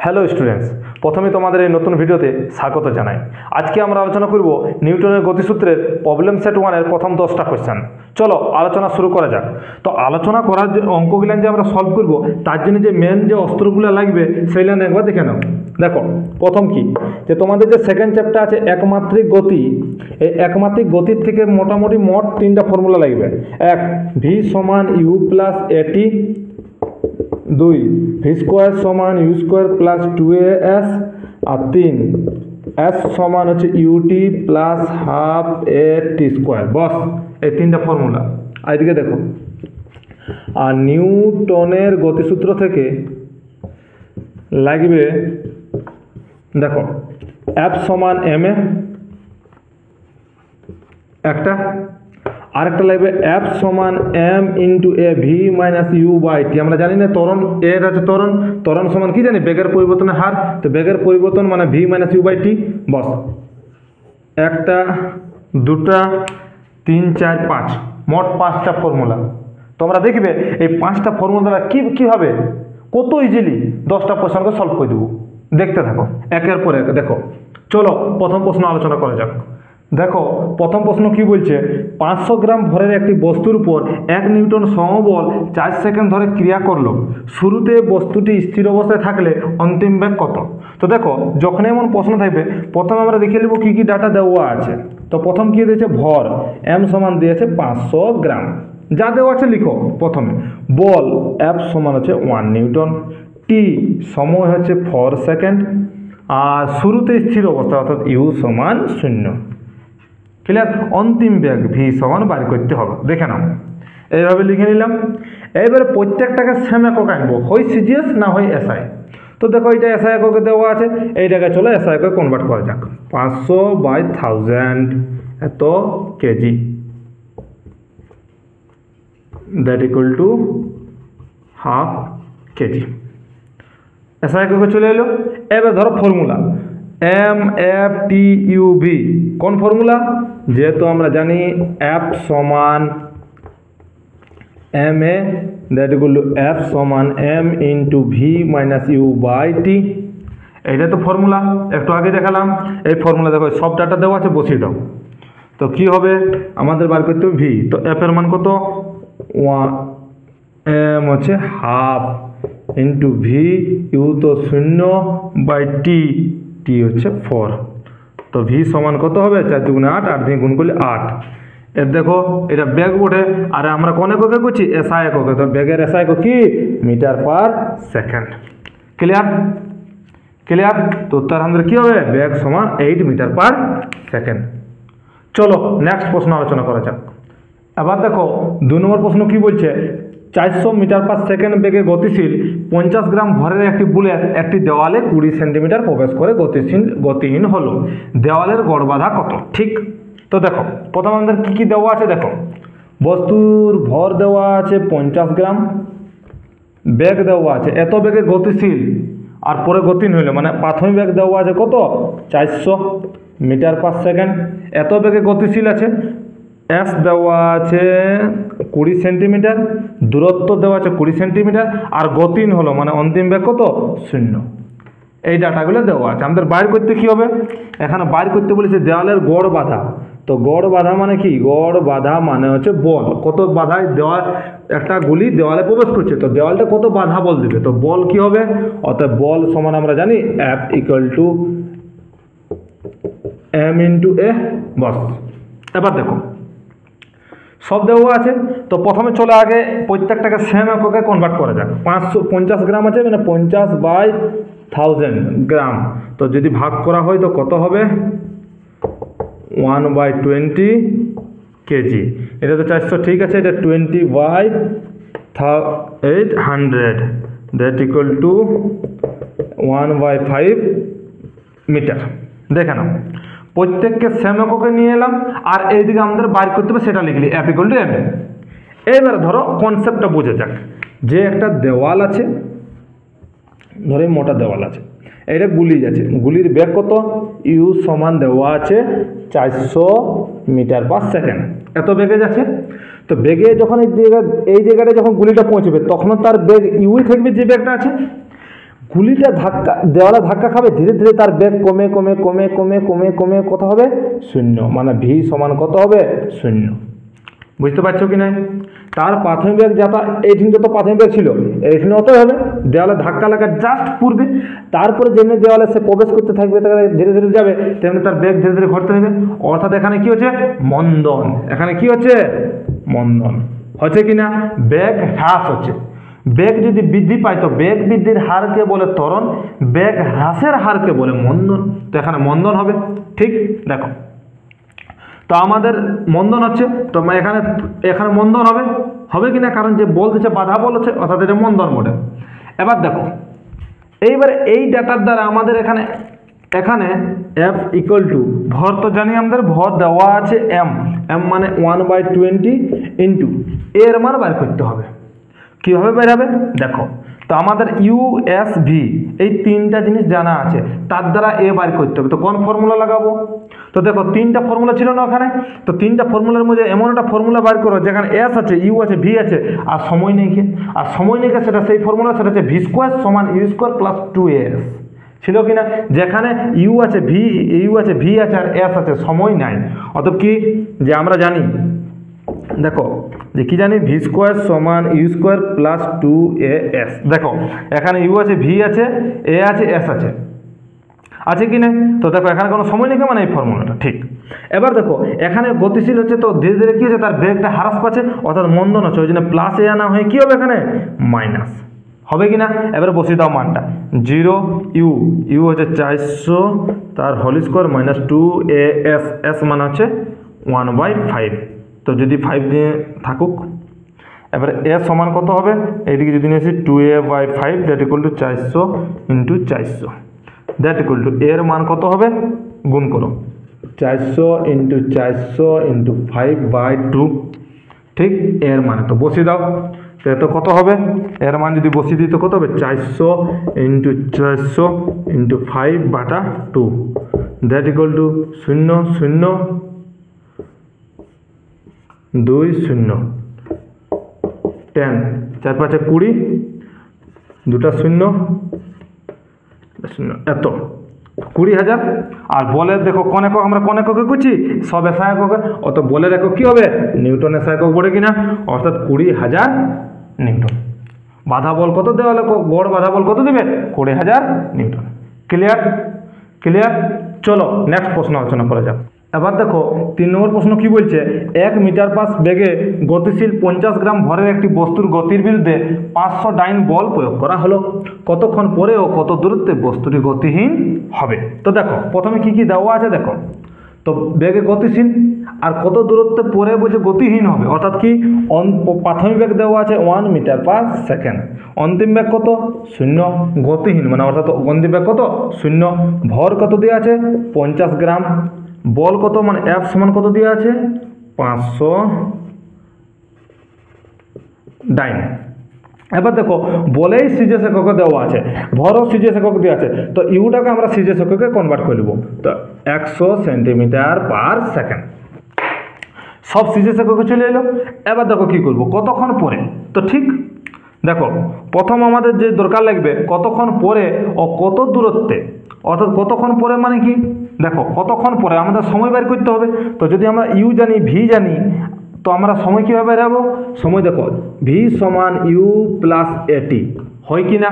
Hello students, প্রথমে তোমাদের এই নতুন ভিডিওতে স্বাগত জানাই। আজকে আমরা আলোচনা করব নিউটনের গতিসূত্রের প্রবলেম সেট 1 এর প্রথম 10টা কোশ্চেন। চলো আলোচনা শুরু করা যাক। তো আলোচনা করার যে অঙ্কগুলো যে আমরা সলভ করব তার জন্য যে মেন যে অস্ত্রগুলো লাগবে সেইগুলো একবার দেখে নাও। দেখো প্রথম কি যে তোমাদের যে সেকেন্ড চ্যাপ্টার আছে একমাত্রিক গতি, এই একমাত্রিক গতির থেকে মোটামুটি মোট 3টা ফর্মুলা লাগবে। এক, ভি সমান ইউ প্লাস এটি। 2, ভি স্কোয়ার সমান ইউ স্কোয়ার প্লাস 2as। আর 3, এস সমান হচ্ছে u t plus half a t square. Boss এই 3টা ফর্মুলা। আর এদিকে দেখো, আর নিউটনের গতিসূত্র থেকে লাগবে, দেখো এফ সমান এম এ একটা, আরেকটা লাগবে এফ সমান M into A V minus U by T. আমরা জানি না ত্বরণ, এর আছে ত্বরণ, ত্বরণ সমান কি জানি বেগের পরিবর্তনের হার, তো বেগের পরিবর্তন মানে ভি মাইনাস ইউ বাই টি। বস একটা, দুটা, 3, 4, 5, মোট 5টা ফর্মুলা। তোমরা দেখবে এই 5টা ফর্মুলা কীভাবে কত ইজিলি 10টা প্রশ্নকে সলভ করে দেবো। দেখতে থাকো একের পর এক। দেখো চলো প্রথম প্রশ্ন আলোচনা করা যাক। দেখো প্রথম প্রশ্ন কি বলছে, 500 গ্রাম ভরের একটি বস্তুর উপর 1 নিউটন সমবল 4 সেকেন্ড ধরে ক্রিয়া করলো। শুরুতে বস্তুটি স্থির অবস্থায় থাকলে অন্তিম বেগ কত? তো দেখো যখনই এমন প্রশ্ন থাকবে প্রথমে আমরা দেখে নেব কী কী ডাটা দেওয়া আছে। তো প্রথম কী দিয়েছে, ভর এম সমান দিয়েছে 500 গ্রাম, যা দেওয়া আছে লিখো প্রথমে। বল এফ সমান হচ্ছে 1 নিউটন, টি সময় হচ্ছে 4 সেকেন্ড, আর শুরুতে স্থির অবস্থা অর্থাৎ ইউ সমান 0। ক্লিয়ার? অন্তিম বেগ ভি সমান বার করতে হবে। দেখে নাও এইভাবে লিখে নিলাম। এইবারে প্রত্যেকটাকে সেম একক আনবো, হয় সিজিএস না হয় এসআই। তো দেখো এটা এসআই এককে দেওয়া আছে, এইটাকে চলো এসআই এককে কনভার্ট করা যাক। 500/1000 এত kg, that equal to half kg. SI এককে চলে এলো। এবার ধরো formula M F T U V. কোন ফর্মুলা? যেহেতু আমরা জানি এফ সমান M A, that equal to F সমান M into V minus U by T. এইটা তো ফর্মুলা একটু আগে দেখালাম। এই ফর্মুলা দেখো সব ডাটা দেওয়া আছে, বসিয়ে দাও। তো কি হবে আমাদের বার করতে হবে ভি। তো এফ এর মান কত? 1, এম হচ্ছে হাফ ইন্টু ভি, ইউ তো 0 বাই টি, টি হচ্ছে 4। তো ভি সমান কত হবে? 4 দুগুণে 8, 8 দিয়ে গুণ করলে 8। এর দেখো এটা বেগ ওঠে, আর আমরা কোন এককে করছি? এসআই এককে। তো বেগের এসআই একক কি? Metre per second. Clear? Clear? তো উত্তর আমাদের কি হবে? বেগ সমান 8 মিটার পার সেকেন্ড। চলো নেক্সট প্রশ্ন আলোচনা করা যাক। এবার দেখো 2 নম্বর প্রশ্ন কি বলছে, 400 মিটার পার সেকেন্ড বেগে গতিশীল 50 গ্রাম ভরের একটি বুলেট একটি দেওয়ালে 20 সেন্টিমিটার প্রবেশ করে গতিহীন হলো। দেওয়ালের গড় বাধা কত? ঠিক। তো দেখো প্রথম আমাদের কী কী দেওয়া আছে, দেখো বস্তুর ভর দেওয়া আছে 50 গ্রাম, বেগ দেওয়া আছে এত বেগে গতিশীল, আর পরে গতিহীন হইলো, মানে প্রাথমিক বেগ দেওয়া আছে কত? 400 মিটার পার সেকেন্ড। এত বেগে গতিশীল আছে, এস দেওয়া আছে 20 সেন্টিমিটার, দূরত্ব দেওয়া আছে 20 সেন্টিমিটার, আর গতিহীন হলো মানে অন্তিম বেগ কত? 0। এই ডাটাগুলো দেওয়া আছে। আমাদের বাইর করতে কী হবে? এখানে বাইর করতে বলেছে দেওয়ালের গড় বাধা। তো গড় বাধা মানে কি? গড় বাধা মানে হচ্ছে বল, কত বাধায় দেওয়াল একটা গুলি দেওয়ালে প্রবেশ করছে, তো দেওয়ালটা কত বাধা বল দেবে। তো বল কি হবে? অর্থাৎ বল সমান আমরা জানি F equal to M into A. বস এবার দেখো সব দেওয়া আছে। তো প্রথমে চলে আগে প্রত্যেকটাকে সেম এককে কনভার্ট করা যাক। 550 গ্রাম আছে, মানে 50/1000 গ্রাম। তো যদি ভাগ করা হয় তো কত হবে? 1/20 কেজি। এটা তো 400, ঠিক আছে। এটা 20/800, দ্যাট ইকুয়াল টু 1/5 মিটার। দেখে নাও প্রত্যেককে সেম এককে নিয়ে এলাম, আর এইদিকে আমাদের বাইর করতে হবে সেটা লিখলি এফ ইকুয়াল টু এম। এবারে ধরো কনসেপ্টটা বোঝা যাক। যে একটা দেওয়াল আছে, ধরো মোটা দেওয়াল আছে, এটা গুলি যাচ্ছে, গুলির বেগ কত? ইউ সমান দেওয়া আছে 400 মিটার পার সেকেন্ড, এত বেগে যাচ্ছে। তো বেগে যখন এই জায়গাটা যখন গুলিটা পৌঁছবে তখন তার বেগ ইউই থাকবে যে বেগটা আছে। গুলিটা ধাক্কা দেওয়ালে ধাক্কা খাবে, ধীরে ধীরে তার বেগ কমে কমে কমে কমে কমে কমে কত হবে? শূন্য। মানে ভি সমান কত হবে? শূন্য। বুঝতে পারছো কি না? তার প্রাথমিক বেগ যাতা এইখানে যত প্রাথমিক বেগ ছিল এইখানে অতই হবে, দেওয়ালে ধাক্কা লাগা জাস্ট পূর্বে, তারপরে যেমনি দেওয়ালে সে প্রবেশ করতে থাকবে ধীরে ধীরে যাবে, তেমনি তার বেগ ধীরে ধীরে ঘটতে থাকবে। অর্থাৎ এখানে কি হচ্ছে? মন্দন। এখানে কি হচ্ছে? মন্দন হচ্ছে কি না? বেগ হ্রাস হচ্ছে। বেগ যদি বৃদ্ধি পায় তো বেগ বৃদ্ধির হারকে বলে ত্বরণ, বেগ হ্রাসের হারকে বলে মন্দন। তো এখানে মন্দন হবে। ঠিক দেখো, তো আমাদের মন্দন হচ্ছে, তো এখানে এখানে মন্দন হবে, হবে কিনা? কারণ যে বল দিচ্ছে বাধা বল হচ্ছে, অর্থাৎ এটা মন্দন মডেল। এবার দেখো, এইবারে এই ডাটার দ্বারা আমাদের এখানে এখানে এফ ইকুয়াল টু ভর, তো জানি আমাদের ভর দেওয়া আছে এম, এম মানে 1/20 ইন্টু এর মান বার করতে হবে। কীভাবে বের হবে দেখো, তো আমাদের ইউ এস ভি এই তিনটা জিনিস জানা আছে, তার দ্বারা এ বার করতে হবে। তো কোন ফর্মুলা লাগাবো? তো দেখো তিনটা ফর্মুলা ছিল না ওখানে, তো তিনটা ফর্মুলার মধ্যে এমন একটা ফর্মুলা বার করো যেখানে এস আছে, ইউ আছে, ভি আছে, আর সময় নেই। আর সময় নেই, সেটা সেই ফর্মুলা, সেটা হচ্ছে ভি স্কোয়ার সমান ইউ স্কোয়ার প্লাস 2s ছিল কিনা? যেখানে ইউ আছে, ভি আছে আর এস আছে, সময় নাই। অতএব কি যে আমরা জানি, দেখো যে কি জানি, ভি স্কোয়ার সমান ইউ স্কোয়ার প্লাস 2as। দেখো এখানে ইউ আছে, ভি আছে, এ আছে, এস আছে, আছে কি না? তো দেখো এখানে কোনো সময় নেই, মানে এই ফর্মুলাটা ঠিক। এবার দেখো এখানে গতিশীল হচ্ছে, তো ধীরে ধীরে কি হচ্ছে? তার বেগটা হ্রাস পাচ্ছে, অর্থাৎ মন্দন হচ্ছে। ওই জন্য প্লাস এ আনা হয়ে কি হবে? এখানে মাইনাস হবে কি না? এবারে বসিয়ে দাও মানটা। 0 ইউ হচ্ছে 400, তার whole square minus 2as, S মানে হচ্ছে 1/5। তো যদি 5 দিয়ে থাকুক, এবারে এ সমান কত হবে? এইদিকে যদি নিয়েছি 2a/5, that equal two 400 into 400, that equal two এর মান কত হবে? গুণ করো, 400 ইন্টু 400 ইন্টু 5/2। ঠিক, এর মানে তো বসিয়ে দাও। তো কত হবে? এর মান যদি বসিয়ে দিই তো কত হবে? 400 into 400 into 5/2, that equal two 0 0 2 0 10, 4 5 20, দুটা 0 0, এত 20,000। আর বলের দেখো কোন একক, আমরা কোন এককে করছি? সব এসআই এককে। অত বলের একক কি হবে? নিউটন এসআই একক পড়ে কিনা? অর্থাৎ 20,000 নিউটন। বাধা বল কত দেওয়া হলো? গড় বাধা বল কত দেবে? 20,000 নিউটন। ক্লিয়ার? ক্লিয়ার। চলো নেক্সট প্রশ্ন আলোচনা করা যাক। এবার দেখো 3 নম্বর প্রশ্ন কি বলছে? 1 মিটার পাস বেগে গতিশীল 50 গ্রাম ভরের একটি বস্তুর গতির বিরুদ্ধে 500 ডাইন বল প্রয়োগ করা হলো। কতক্ষণ পরে ও কত দূরত্বে বস্তুটি গতিহীন হবে? তো দেখো প্রথমে কি কি দেওয়া আছে দেখো, তো বেগে গতিশীল আর কত দূরত্বে পরে বলছে গতিহীন হবে। অর্থাৎ কি, প্রাথমিক বেগ দেওয়া আছে 1 মিটার পার সেকেন্ড, অন্তিম বেগ কত? 0, গতিহীন মানে অর্থাৎ অন্তিম বেগ কত? 0। ভর কত দেওয়া আছে? 50 গ্রাম। বল কত? মানে এফ সমান কত দেওয়া আছে? 500 ডাইন। এবার দেখো বলেই সিজিএস এককে দেওয়া আছে, ভরও সিজিএস একক দেওয়া আছে, তো ইউটাকে আমরা সিজিএস এককে কনভার্ট করে দেবো। তো 100 সেন্টিমিটার পার সেকেন্ড, সব সিজিএস এককে চলে এলো। এবার দেখো কি করব, কতক্ষণ পরে। তো ঠিক দেখো প্রথম আমাদের যে দরকার লাগবে কতক্ষণ পরে ও কত দূরত্বে, অর্থাৎ কতক্ষণ পরে মানে কি, দেখো কতক্ষণ পরে আমাদের সময় বের করতে হবে। তো যদি আমরা ইউ জানি, ভি জানি, তো আমরা সময় কীভাবে বের হবো? সময় দেখো ভি সমান ইউ প্লাস এটি, হয় কি না?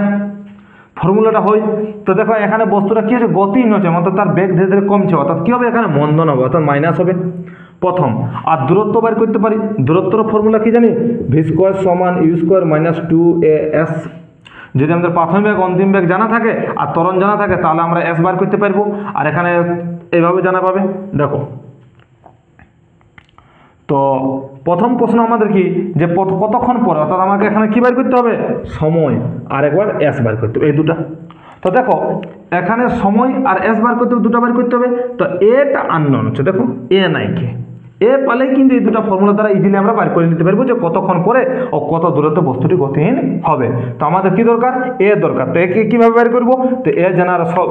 ফর্মুলাটা হয়। তো দেখো এখানে বস্তুটা কী হচ্ছে? গতিহীন হচ্ছে, অর্থাৎ তার বেগ ধীরে ধীরে কমছে, অর্থাৎ কী হবে? এখানে মন্দন হবে, অর্থাৎ মাইনাস হবে প্রথম। আর দূরত্ব বের করতে পারি, দূরত্বর ফর্মুলা কি জানি? ভি স্কোয়ার সমান ইউ স্কোয়ার মাইনাস 2as। যদি আমাদের প্রাথমিক বেগ অন্তিম বেগ জানা থাকে আর ত্বরণ জানা থাকে তাহলে আমরা এস বার করতে পারবো। আর এখানে এইভাবে জানা পাবে। দেখো তো প্রথম প্রশ্ন আমাদের কি, যে কতক্ষণ পরে, অর্থাৎ আমাকে এখানে কি বার করতে হবে? সময়, আর একবার এস বার করতে হবে, এই দুটা। তো দেখো এখানে সময় আর এস বার করতে হবে, দুটা বার করতে হবে। তো এটা আননোন হচ্ছে, দেখো এ নাই কে, এ পালেই কিন্তু এই দুটো ফর্মুলা দ্বারা ইজিলি আমরা বার করে নিতে পারবো যে কতক্ষণ পরে ও কত দূরত্বে বস্তুটি গতিহীন হবে। তো আমাদের কি দরকার? এ দরকার। তো একে কীভাবে বের করবো? তো এ জানার সব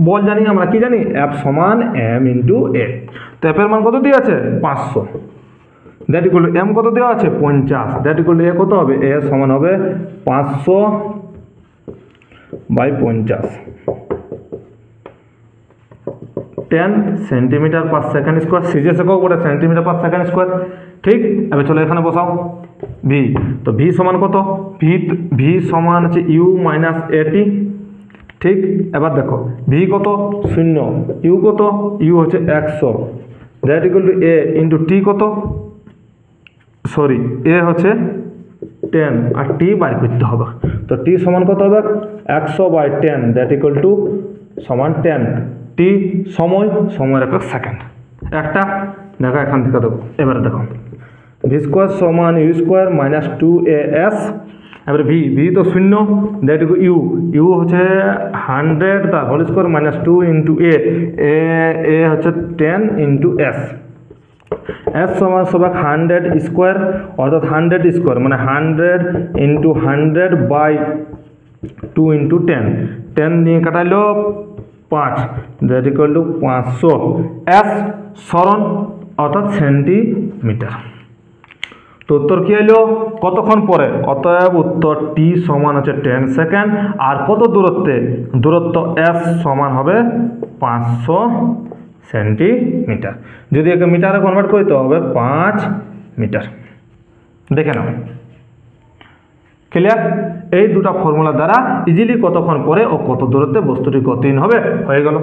বল জানি, আমরা কি জানি? এফ সমান এম ইন্টু এ। তো এফের মান কত দেওয়া আছে? 500, দ্যাট ইকুয়াল টু এম কত দেওয়া আছে? 50, দ্যাট ইকুয়াল টু এ কত হবে? এ সমান হবে 500 by 50 10 centimetre per second square, CGS একক বলে সেন্টিমিটার পার সেকেন্ড স্কোয়ার। ঠিক, এবার চলো এখানে বসাও ভি। তো ভি সমান কত? ভি সমান হচ্ছে ইউ মাইনাস এটি। ঠিক, এবার দেখো ভি কত? 0। ইউ কত? ইউ হচ্ছে 100। That equal to A into T কত? সরি, এ হচ্ছে 10 আর টি বাই করতে হবে। তো টি সমান কত হবে? 100/10 দ্যাট ইকুয়াল টু সমান 10। টি সময়ের একক সেকেন্ড। একটা দেখো এখান থেকে দেখো, এবারে দেখো ভি স্কোয়ার সমান ইউ স্কোয়ার মাইনাস 2as। এবারে ভি তো 0 দ্যাট ইকুয়াল ইউ হচ্ছে 100 তার হোল স্কোয়ার মাইনাস 2 ইন্টু এ হচ্ছে 10 ইন্টু এস। এস সমান 100 স্কোয়ার, অর্থাৎ 100 স্কোয়ার মানে 100 ইন্টু 100/2 ইন্টু 10 দিয়ে কাটাইলো 5 দ্যাট ইকুয়াল টু 500। এস সরণ অর্থাৎ সেন্টিমিটার। তো উত্তর কি এলো? কতক্ষণ পরে? অতএব উত্তর টি সমান হচ্ছে 10 সেকেন্ড। আর কত দূরত্ব এস সমান হবে 500 সেন্টিমিটার। যদি একে মিটারে কনভার্ট করি তো হবে 5 মিটার। দেখে নাও, ক্লিয়ার? এই দুটো ফর্মুলা দ্বারা ইজিলি কতক্ষণ পরে ও কত দূরত্বে বস্তুটি গতিহীন হবে হয়ে গেল।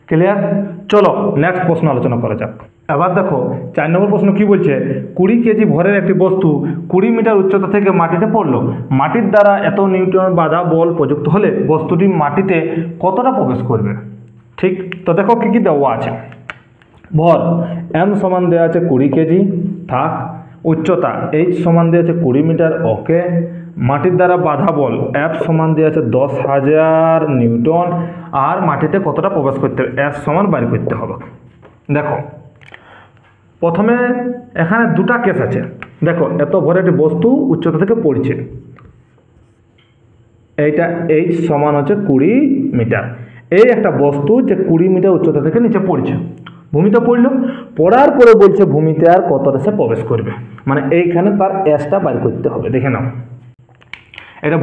ক্লিয়ার? চলো নেক্সট প্রশ্ন আলোচনা করা যাক। এবার দেখো 4 নম্বর প্রশ্ন কি বলছে? 20 কেজি ভরের একটি বস্তু 20 মিটার উচ্চতা থেকে মাটিতে পড়লো। মাটির দ্বারা এত নিউটন বাধা বল প্রযুক্ত হলে বস্তুটি মাটিতে কতটা প্রবেশ করবে? ঠিক, তো দেখো কি কি দেওয়া আছে। ভর এম সমান দেওয়া আছে 20 কেজি, থাক। উচ্চতা এইচ সমান দেওয়া আছে 20 মিটার, ওকে। মাটির দ্বারা বাধা বল এফ সমান দেওয়া আছে 10,000 নিউটন। আর মাটিতে কতটা প্রবেশ করতে হবে এস সমান বাইর করতে হবে। দেখো প্রথমে এখানে দুটা কেস আছে। দেখো এত ভরে একটি বস্তু উচ্চতা থেকে পড়ছে, এইটা এইচ সমান হচ্ছে 20 মিটার। এই একটা বস্তু যে 20 মিটার উচ্চতা থেকে নিচে পড়ছে, ভূমিতে পড়লো, পড়ার পরে বলছে ভূমিতে আর কতটা সে প্রবেশ করবে, মানে এইখানে তার এসটা বাইর করতে হবে। দেখে নাও, এটা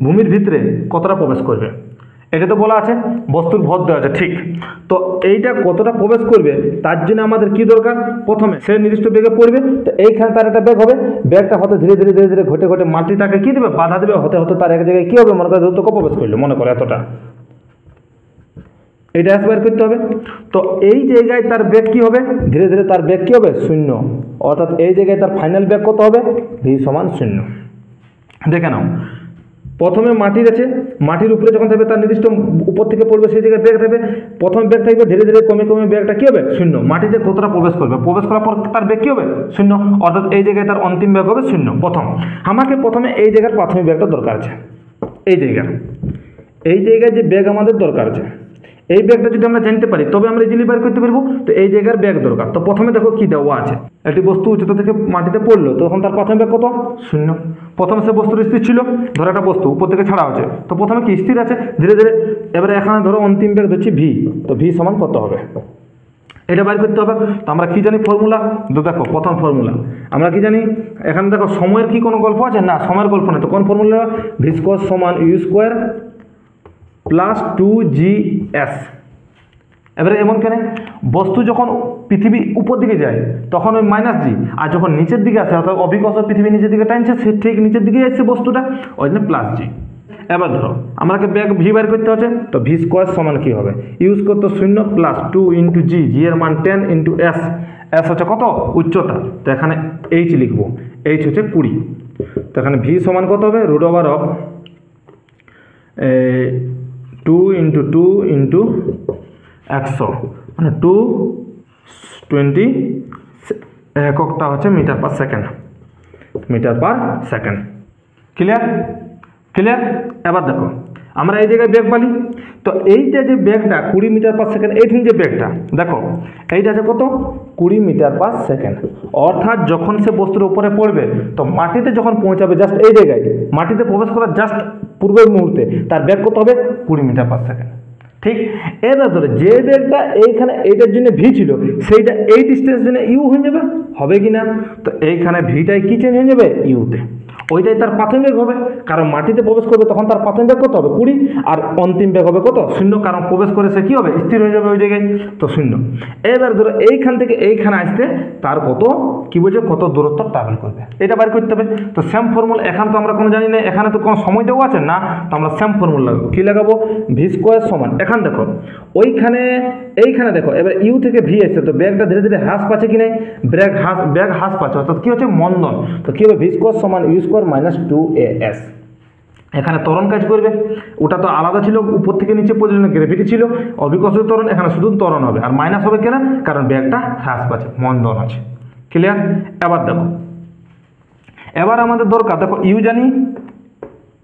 ভূমির ভিতরে কতটা প্রবেশ করবে এটা তো বলা আছে, বস্তুর ভর দেওয়া আছে। ঠিক, তো এইটা কতটা প্রবেশ করবে তার জন্য আমাদের কি দরকার? প্রথমে সে নির্দিষ্ট বেগে পড়বে, তো এইখানে তার একটা বেগ হবে। বেগটা হতে ধীরে ধীরে ঘটে মাটি তাকে কি দেবে? বাধা দেবে। হতে তার এক জায়গায় কি হবে? মনে করে দ্রুত প্রবেশ করলো, মনে করে এতটা, এটা এস বের করতে হবে। তো এই জায়গায় তার বেগ কি হবে? ধীরে ধীরে তার বেগ কি হবে? 0। অর্থাৎ এই জায়গায় তার ফাইনাল বেগ কত হবে? ভি সমান 0। দেখে নাও, প্রথমে মাটির আছে, মাটির উপরে যখন থাকবে তার নির্দিষ্ট উপর থেকে পড়বে সেই জায়গায় বেগ থাকবে। প্রথম বেগ থাকবে, ধীরে ধীরে কমে বেগটা কি হবে? 0। মাটিতে কতটা প্রবেশ করবে? প্রবেশ করার পর তার বেগ কি হবে? 0। অর্থাৎ এই জায়গায় তার অন্তিম বেগ হবে 0। আমাকে প্রথমে এই জায়গার প্রাথমিক বেগটা দরকার আছে। এই জায়গায় যে বেগ আমাদের দরকার আছে, এই বেগটা যদি আমরা জানতে পারি তবে আমরা ইজিলি বের করতে পারবো। তো এই জায়গার বেগ দরকার। তো প্রথমে দেখো কি দেওয়া আছে, একটি বস্তু উচ্চতা থেকে মাটিতে পড়লো, তখন তার প্রথম বেগ কত? 0। প্রথমে সে বস্তুর স্থির ছিল, ধরো একটা বস্তু উপর থেকে ছাড়া হচ্ছে, তো প্রথমে কি স্থির আছে, ধীরে ধীরে। এবারে এখানে ধরো অন্তিম বেগ ধরছি ভি, তো ভি সমান কত হবে এটা বাইর করতে হবে। তো আমরা কি জানি ফর্মুলা? তো দেখো প্রথম ফর্মুলা আমরা কি জানি, এখানে দেখো সময়ের কি কোনো গল্প আছে? না, সময়ের গল্প নেই। তো কোন ফর্মুলা? ভি স্কোয়ার সমান ইউ স্কোয়ার প্লাস 2GS। এবারে এমন কেন? বস্তু যখন পৃথিবী উপর দিকে যায় তখন ওই -G, আর যখন নিচের দিকে আসে অর্থাৎ অভিকর্ষ পৃথিবী নিচের দিকে টানছে, সে ঠিক নিচের দিকে যাচ্ছে বস্তুটা, ওই জন্য +G। এবার ধরো আমাকে বেগ ভি বার করতে হচ্ছে, তো ভি স্কোয়ার সমান কি হবে? ইউ স্কোয়ার তো 0 প্লাস 2 ইন্টু জি, জি এর মান 10 ইন্টু এস। এস হচ্ছে কত? উচ্চতা। তো এখানে এইচ লিখবো, এইচ হচ্ছে 20। তো এখানে ভি সমান কত হবে? √2 ইন্টু 2 ইন্টু 100, মানে 220। এককটা হচ্ছে মিটার পার সেকেন্ড। ক্লিয়ার? এবার দেখো আমরা এই জায়গায় বেগ পালি, তো এইটা যে বেগটা 20 মিটার পার সেকেন্ড, এইখানে যে বেগটা দেখো এইটা আছে কত? 20 মিটার পার সেকেন্ড। অর্থাৎ যখন সে বস্তুর উপরে পড়বে, তো মাটিতে যখন পৌঁছাবে জাস্ট এই জায়গায়, মাটিতে প্রবেশ করার জাস্ট পূর্বের মুহূর্তে তার বেগ কত হবে? 20 মিটার পার সেকেন্ড। ঠিক, এবার ধরে যে বেগটা এইখানে এইটার জন্য ভি ছিল, সেইটা এই ডিস্টেন্স জন্য ইউ হয়ে যাবে, হবে কি না? তো এইখানে ভিটাই কি চেঞ্জ হয়ে যাবে? ইউতে। ওইটাই তার প্রাথমিক বেগ হবে, কারণ মাটিতে প্রবেশ করবে তখন তার প্রাথমিক বেগ কত হবে 20, আর অন্তিম বেগ হবে কত 0, কারণ প্রবেশ করে সে কী হবে স্থির হয়ে যাবে ওই জায়গায়, তো 0। এবার ধরো এইখান থেকে এইখানে আসতে তার কত কী বলছে কত দূরত্ব ট্রাভেল করবে, এটা বার করতে হবে। তো সেম ফর্মুলা, এখানে তো আমরা কোনো জানি না, এখানে তো কোনো সময় দেওয়া আছে না, তো আমরা সেম ফর্মুলা লাগাবো। কী লাগাবো, ভি স্কোয়ার সমান, এখান দেখো ওইখানে এইখানে দেখো এবার ইউ থেকে ভি এসছে, তো ব্যাগটা ধীরে ধীরে হ্রাস পাচ্ছে কি নাই, ব্যাগ হ্রাস পাচ্ছে, অর্থাৎ কী হচ্ছে মন্দন। তো কী হবে ভি স্কোয়ার সমান ইউ স্কোয়ার মাইনাস 2as। এখানে ত্বরণ কাজ করবে, ওটা তো আলাদা ছিল, উপর থেকে নিচে পর্যন্ত গ্রেভিটি ছিল অবিকর্ষিত ত্বরণ, এখানে শুধু ত্বরণ হবে, আর মাইনাস হবে কেন, কারণ ব্যাগটা হ্রাস পাচ্ছে, মন্দন আছে। ক্লিয়ার? এবার দেখো, এবার আমাদের দরকার, দেখো ইউ জানি,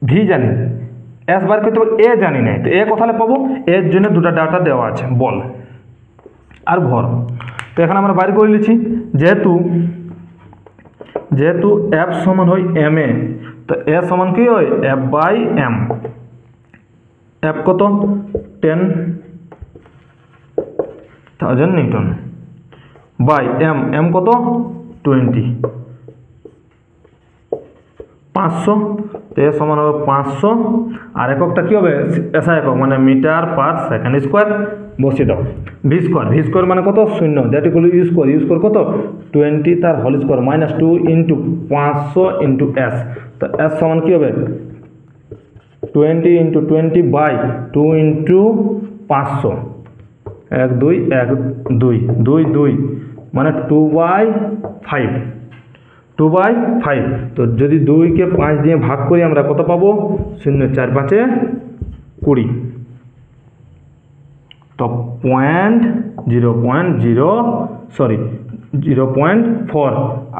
ভি জানি, এস বার করতে পারবো, এ জানি নাই, তো এ কোথায় পাবো, এর জন্য দুটো ডাটা দেওয়া আছে, বল আর ভর। তো এখানে আমরা বাইর করে নিচ্ছি, যেহেতু এফ সমান হয় এম এ, তো এ সমান কি হয় এফ বাই এম। এফ কত 10,000 নিউটন বাই এম কত 20, 500, তো এ সমান হবে 500, আর এককটা কী হবে এসআই একক, মানে মিটার পার সেকেন্ড স্কোয়ার, বসিয়ে দাও। ভি স্কোয়ার মানে কত 0, দ্যাট ইকুয়াল ইউ স্কোয়ার কত 20 তার whole square minus 2 into 500 into s, তো এস সমান কী হবে 20 ইন্টু 20 বাই 2 ইন্টু 500, 1 2 1 2 2 2 মানে 2/5, 2/5। তো যদি 2কে 5 দিয়ে ভাগ করি আমরা কত পাবো 0, 4 5 20, তো 0.4।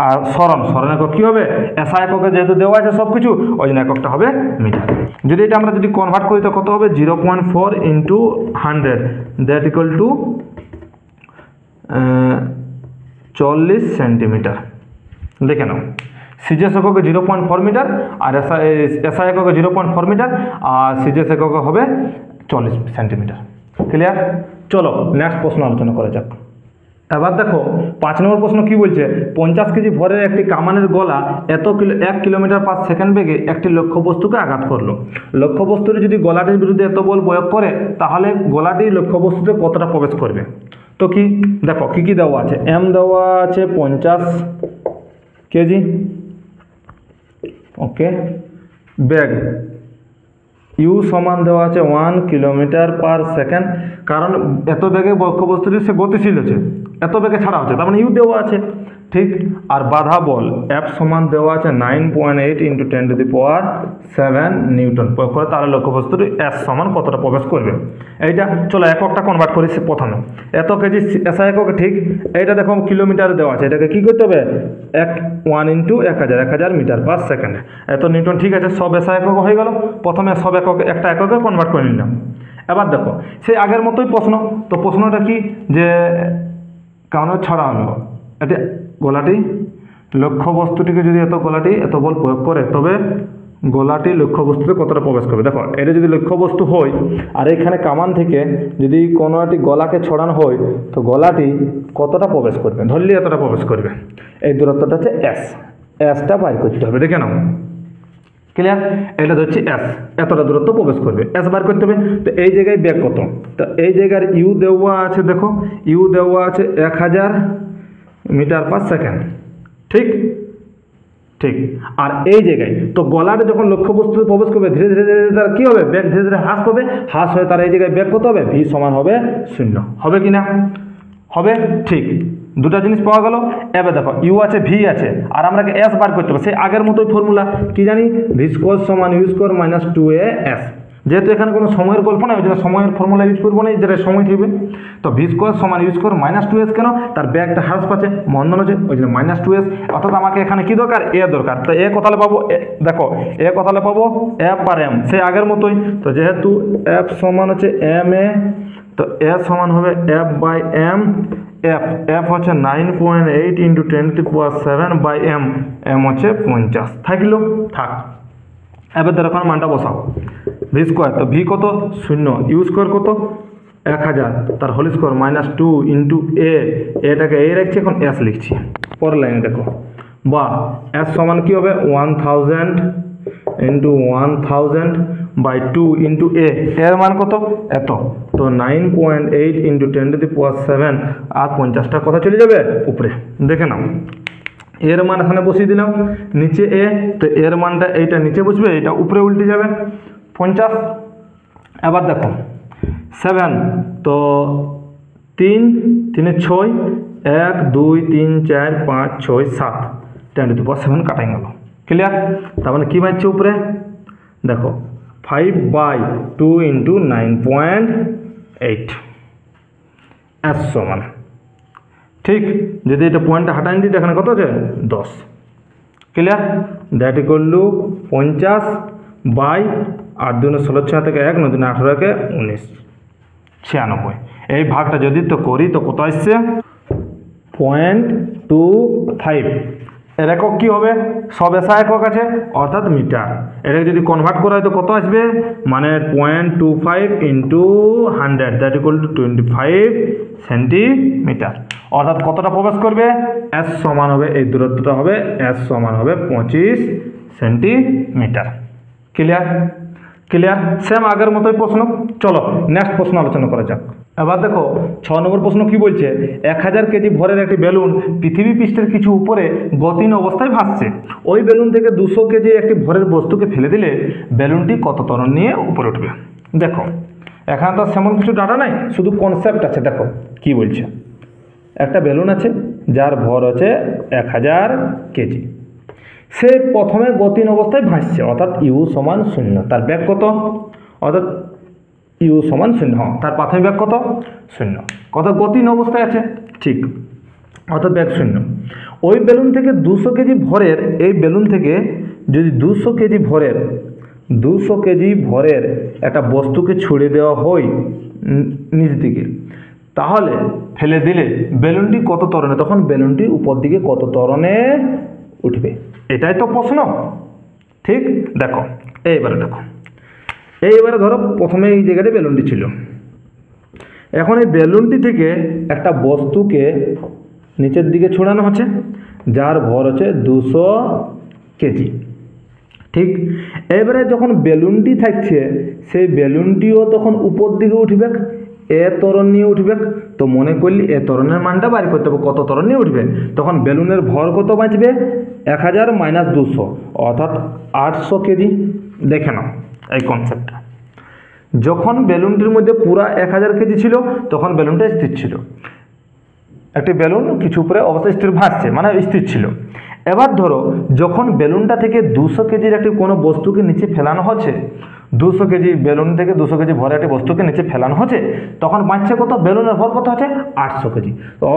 আর স্মরণ একক কী হবে এসআই এককে যেহেতু দেওয়া আছে সব কিছু, ওই জন্য এককটা হবে মিটার। যদি এটা আমরা যদি কনভার্ট করি তো কত হবে 0.4 into 100, that equal two 40 centimetre. দেখে নাও, সিজিএস এককে 0.4 মিটার, আর এসআই এককে 0.4 মিটার, আর সিজিএস এককে হবে 40 সেন্টিমিটার। ক্লিয়ার? চলো নেক্সট প্রশ্ন আলোচনা করা যাক। এবার দেখো 5 নম্বর প্রশ্ন কি বলছে, 50 কেজি ভরের একটি কামানের গলা 1 কিলোমিটার পার সেকেন্ড বেগে একটি লক্ষ্যবস্তুকে আঘাত করলো। লক্ষ্যবস্তুটি যদি গলাটির বিরুদ্ধে এত বল প্রয়োগ করে তাহলে গলাটি লক্ষ্যবস্তুতে কতটা প্রবেশ করবে। তো কি দেখো কি কি দেওয়া আছে, এম দেওয়া আছে 50 কেজি, ওকে, বেগ ইউ সমান দেওয়া আছে 1 কিলোমিটার পার সেকেন্ড, কারণ এত বেগে লক্ষ্যবস্তুটি সে গতিশীল আছে, এত বেগে ছাড়া হচ্ছে, তার মানে ইউ দেওয়া আছে, ঠিক। আর বাধা বল এফ সমান দেওয়া আছে 9.8 ইন্টু 10⁻7 নিউটন প্রয়োগ করে, তাহলে লক্ষ্যবস্তুটি এস সমান কতটা প্রবেশ করবে। এইটা চলো এককটা কনভার্ট করি প্রথমে, এত কেজি এসআই একক, ঠিক। এইটা দেখো কিলোমিটার দেওয়া আছে, এটাকে কী করতে হবে 1 ইন্টু 1000 মিটার পার সেকেন্ডে, এত নিউটন, ঠিক আছে। সব এসআই একক হয়ে গেল, প্রথমে সব একক একটা এককে কনভার্ট করে নিলাম। এবার দেখো সেই আগের মতোই প্রশ্ন, তো প্রশ্নটা কি যে কারণ ছাড়া হলো এটা গোলাটি লক্ষ্যবস্তুটিকে যদি গলাটি এত বল প্রয়োগ করে তবে গোলাটি লক্ষ্যবস্তুতে কতটা প্রবেশ করবে। দেখো এটা যদি লক্ষ্যবস্তু হয় আর এখানে কামান থেকে যদি কোনো একটি গলাকে ছড়ানো হয় তো গলাটি কতটা প্রবেশ করবে, ধরলে এতটা প্রবেশ করবে, এই দূরত্বটা হচ্ছে এসটা বাইর করতে হবে। দেখে নাও, ক্লিয়ার? এটা ধরছি এস, এতটা দূরত্ব প্রবেশ করবে, এস বার করতে হবে। তো এই জায়গায় ব্যাগ কত, তো এই জায়গার ইউ দেওয়া আছে, দেখো ইউ দেওয়া আছে 1000 মিটার পার সেকেন্ড, ঠিক। আর এই জায়গায় তো গলাটা যখন লক্ষ্যবস্তুতে প্রবেশ করবে ধীরে ধীরে তার কী হবে, ব্যাগ ধীরে ধীরে হ্রাস পাবে, হ্রাস হয়ে তার এই জায়গায় ব্যাগ কত হবে, ভি সমান হবে 0, হবে কি না? হবে, ঠিক। দুটা জিনিস পাওয়া গেল। এবার দেখো ইউ আছে ভি আছে, আর আমরা এস বার করতে হবে, সেই আগের মতোই ফর্মুলা কি জানি, ভি স্কোয়ার সমান ইউ স্কোয়ার মাইনাস 2as। যেহেতু এখানে কোনো সময়ের গল্প নেই ওই জন্য সময়ের ফর্মুলা ইউজ করবো না, যেটা সময় থাকবে। তো ভি স্কোয়ার সমান ইউ স্কোয়ার মাইনাস 2s, কেন তার ব্যাগটা হ্রাস পাচ্ছে, মন্দন হচ্ছে, ওই জন্য মাইনাস 2s। অর্থাৎ আমাকে এখানে কি দরকার, এ দরকার। তো এ কোথায় পাবো, দেখো এ কোথায় পাবো, এফ আর এম, সেই আগের মতোই। তো যেহেতু এফ সমান হচ্ছে এম এ, তো এ সমান হবে এফ বাই এম। এফ হচ্ছে 9.8 ইন্টু 10⁻7 বাই এম হচ্ছে 50, থাকলো থাক। এবার ধরো এখন মানটা বসাও, ভি স্কোয়ার, তো ভি কত 0, ইউ স্কোয়ার কত 1000, তার হোল স্কোয়ার মাইনাস 2 ইন্টু এটাকে এ রাখছি, এখন এস লিখছি। পরের লাইনে দেখো বা এস সমান কি হবে 1000 ইন্টু 1000 বাই 2 ইন্টু এ, এর মান কত এত, তো 9.8 ইন্টু 10⁻7 আর 50টা কথা চলে যাবে উপরে। দেখে নাও এর মান এখানে বসিয়ে দিলাম, নিচে এ, তো এর মানটা এইটা নিচে বসবে, এটা উপরে উল্টে যাবে 50। এবার দেখো 7, তো 3 3 6, 1 2 3 4 5 6 7, 10⁻7 কাটাই গেল। ক্লিয়ার? তার মানে কী বাঁচছে উপরে দেখো 5/2 ইন্টু 9.8 এস সমান, ঠিক, যদি এটা পয়েন্টটা হাঁটাই দিই এখানে কত আছে 10। Clear? That equal to 50 by 8 দুগুণে 16 6 থেকে 1 9 দুগুণে 18 কে 19 96। এই ভাগটা যদি তো করি তো কত আসছে 0.25। এর একক কী হবে, সব এসা একক আছে অর্থাৎ মিটার। এটাকে যদি কনভার্ট করা হয় তো কত আসবে, মানে 0.25 into 100 that equal two 25 centimetre. অর্থাৎ কতটা প্রবেশ করবে, এস সমান হবে, এই দূরত্বটা হবে এস সমান হবে 25 সেন্টিমিটার। ক্লিয়ার? ক্লিয়ার? সেম আগের মতোই প্রশ্ন। চলো নেক্সট প্রশ্ন আলোচনা করা যাক। এবার দেখো 6 নম্বর প্রশ্ন কি বলছে, 1000 কেজি ভরের একটি বেলুন পৃথিবী পৃষ্ঠের কিছু উপরে গতিহীন অবস্থায় ভাসছে। ওই বেলুন থেকে 200 কেজি একটি ভরের বস্তুকে ফেলে দিলে বেলুনটি কত ত্বরণ নিয়ে উপরে উঠবে। দেখো এখানে তো সেমন কিছু ডাটা নাই, শুধু কনসেপ্ট আছে। দেখো কি বলছে, একটা বেলুন আছে যার ভর আছে 1000 কেজি, সে প্রথমে গতিহীন অবস্থায় ভাসছে অর্থাৎ ইউ সমান 0, তার ব্যাগ কত অর্থাৎ ইউ সমান 0, হ্যাঁ তার প্রাথমিক ব্যাগ কত 0, কত গতিহীন অবস্থায় আছে, ঠিক, অর্থাৎ ব্যাগ 0। ওই বেলুন থেকে 200 কেজি ভরের, এই বেলুন থেকে যদি 200 কেজি ভরের একটা বস্তুকে ছুড়ে দেওয়া হয় নিচ দিকে, তাহলে ফেলে দিলে বেলুনটি কত ত্বরণে, তখন বেলুনটি উপর দিকে কত ত্বরণে উঠবে, এটাই তো প্রশ্ন। ঠিক, দেখো এইবারে দেখো, এইবারে ধরো প্রথমে এই জায়গাতে বেলুনটি ছিল, এখন এই বেলুনটি থেকে একটা বস্তুকে নিচের দিকে ছড়ানো হচ্ছে যার ভর হচ্ছে 200 কেজি। ঠিক, এবারে যখন বেলুনটি থাকছে সেই বেলুনটিও তখন উপর দিকে উঠবে, এ ত্বরণ নিয়ে উঠবে। তো মনে করলি এ ত্বরণের মানটা বাড়ি করতে হবে, কত ত্বরণ নিয়ে উঠবে, তখন বেলুনের ভর কত বাঁচবে 1000 মাইনাস 200 অর্থাৎ 800 কেজি। দেখে নাও এই কনসেপ্টটা, যখন বেলুনটির মধ্যে পুরা 1000 কেজি ছিল তখন বেলুনটা স্থির ছিল, একটি বেলুন কিছু উপরে অবস্থায় স্থির ভাসছে মানে স্থির ছিল। এবার ধরো যখন বেলুনটা থেকে 200 কেজির একটি কোনো বস্তুকে নিচে ফেলানো হচ্ছে, 200 কেজি বেলুন থেকে 200 কেজি ভরে একটি বস্তুকে নিচে ফেলানো হচ্ছে, তখন বাঁচছে কত, বেলুনের ভর কত হচ্ছে 800 কেজি,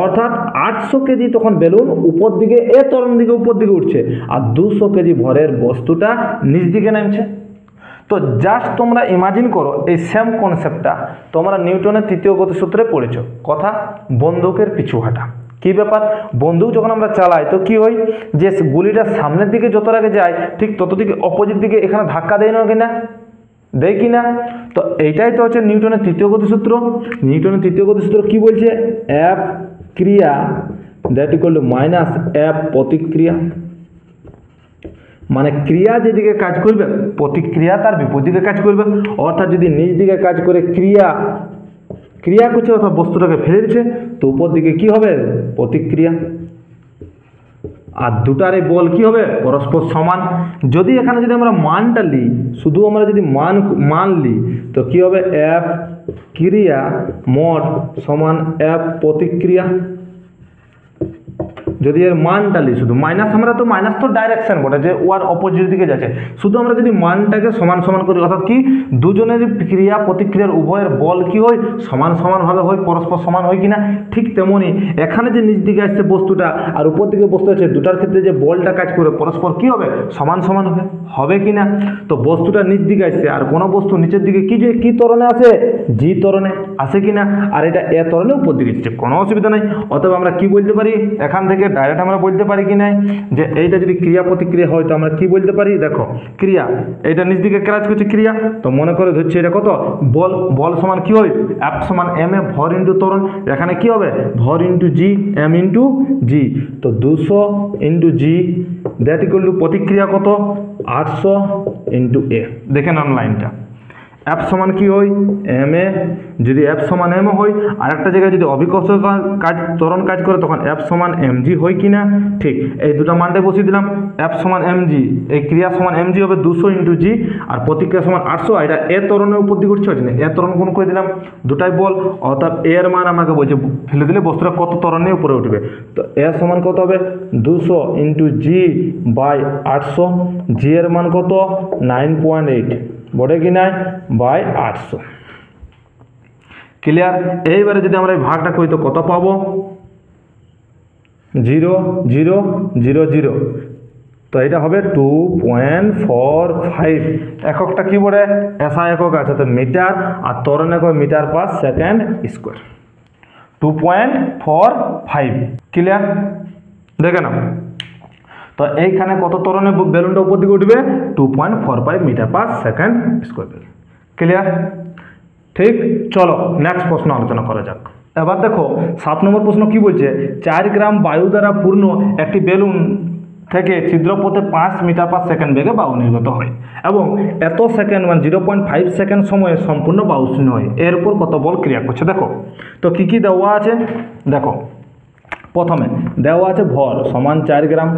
অর্থাৎ 800 কেজি তখন বেলুন উপর দিকে এ ত্বরণ দিকে উপর দিকে উঠছে আর 200 কেজি ভরের বস্তুটা নিচ দিকে নামছে। তো জাস্ট তোমরা ইমাজিন করো এই সেম কনসেপ্টটা তোমরা নিউটনের তৃতীয় গতিসূত্রে পড়েছো, কথা বন্দুকের পিছু হাঁটা। কী ব্যাপার, বন্দুক যখন আমরা চালাই তো কি হয়, যে গুলিটা সামনের দিকে যত আগে যায় ঠিক তত দিকে অপোজিট দিকে এখানে ধাক্কা দেয় না কিনা, দেয় কিনা। তো এইটাই তো হচ্ছে নিউটনের তৃতীয় গতিসূত্র। নিউটনের তৃতীয় গতিসূত্র কি বলছে, এফ ক্রিয়া that equal two minus F প্রতিক্রিয়া, মানে ক্রিয়া যেদিকে কাজ করবে প্রতিক্রিয়া তার বিপরীত দিকে কাজ করবে। অর্থাৎ যদি নিচ দিকে কাজ করে ক্রিয়া করছে অর্থাৎ বস্তুটাকে ফেলে দিচ্ছে, তো উপর দিকে কি হবে প্রতিক্রিয়া। আর দুটার এই বল কি হবে পরস্পর সমান। যদি এখানে যদি আমরা মানটা নিই, শুধু আমরা যদি মান নিই তো কি হবে, এফ ক্রিয়া মোট সমান এফ প্রতিক্রিয়া। যদি এর মানটা নিই শুধু মাইনাস, আমরা তো মাইনাস তো ডাইরেকশন বটে যে ওয়ার অপোজিট দিকে যাচ্ছে, শুধু আমরা যদি মানটাকে সমান সমান করি অর্থাৎ কি দুজনের ক্রিয়া প্রতিক্রিয়ার উভয়ের বল কি হয় সমান সমানভাবে হয়, পরস্পর সমান হয় কিনা। ঠিক তেমনই এখানে যে নিচ দিকে আসছে বস্তুটা আর উপর দিকে বস্তু আছে, দুটার ক্ষেত্রে যে বলটা কাজ করে পরস্পর কি হবে সমান সমান হবে কিনা। তো বস্তুটা নিচ দিকে আসছে আর কোনো বস্তু নিচের দিকে কি ত্বরণে আসে, জি ত্বরণে আসে কিনা, আর এটা এ ত্বরণে উপর দিকে যাচ্ছে, কোনো অসুবিধা নেই। অতএব আমরা কি বলতে পারি, এখান থেকে ডাইরেক্ট আমরা বলতে পারি কি নাই যে এইটা যদি ক্রিয়া প্রতিক্রিয়া হয় তো আমরা কি বলতে পারি, দেখো ক্রিয়া এইটা নিচ দিকে কাজ করছে ক্রিয়া, তো মনে করে ধরছি এটা কত বল, বল সমান কি হয় F সমান m এ ভর ইন্টু ত্বরণ, এখানে কি হবে ভর ইন্টু জি m ইন্টু জি, তো 200 into G that equal two প্রতিক্রিয়া কত 800 ইন্টু এ। দেখে নাম লাইনটা F সমান কি হয় m এ, যদি F সমান m হয় আর একটা জায়গায় যদি অভিকর্ষ কাজ ত্বরণ কাজ করে তখন F সমান mg হয় কি না, ঠিক এই দুটো মানটাই বসিয়ে দিলাম। F সমান mg, এই ক্রিয়া সমান mg হবে 200 ইন্টু জি আর প্রতিক্রিয়া সমান 800, এটা এ ত্বরণের উপর দিয়ে করছে না, এ ত্বরণ গুণ করে দিলাম, দুটাই বল, অর্থাৎ এর মান আমাকে বলছে ফেলে দিলে বস্তুটা কত ত্বরণের উপরে উঠবে, তো এ সমান কত হবে 200 ইন্টু জি বাই 800, জি এর মান কত 9.8 বটে কি নাই বাই 800। ক্লিয়ার? এইবারে যদি আমরা এই ভাগটা করি তো কত পাবো 0 0 0 0, তো এটা হবে 2.45, এককটা কি বলে এসআই একক আছে তো মিটার আর ত্বরণ একক metre per second square, 2.45। Clear? দেখে নাও তো এইখানে কত ত্বরণে বেলুনটা উপর দিকে উঠবে 2.45 metre per second square. Clear? ঠিক, চলো নেক্সট প্রশ্ন আলোচনা করা যাক। এবার দেখো 7 নম্বর প্রশ্ন কি বলছে, 4 গ্রাম বায়ু দ্বারা পূর্ণ একটি বেলুন থেকে ছিদ্রপথে 5 মিটার পার সেকেন্ড বেগে বায়ু নির্গত হয় এবং এত সেকেন্ড মানে 0.5 সেকেন্ড সময়ে সম্পূর্ণ বায়ু শূন্য হয়, এর উপর কত বল ক্রিয়া করছে। দেখো তো কি কি দেওয়া আছে, দেখো প্রথমে দেওয়া আছে ভর সমান 4 গ্রাম,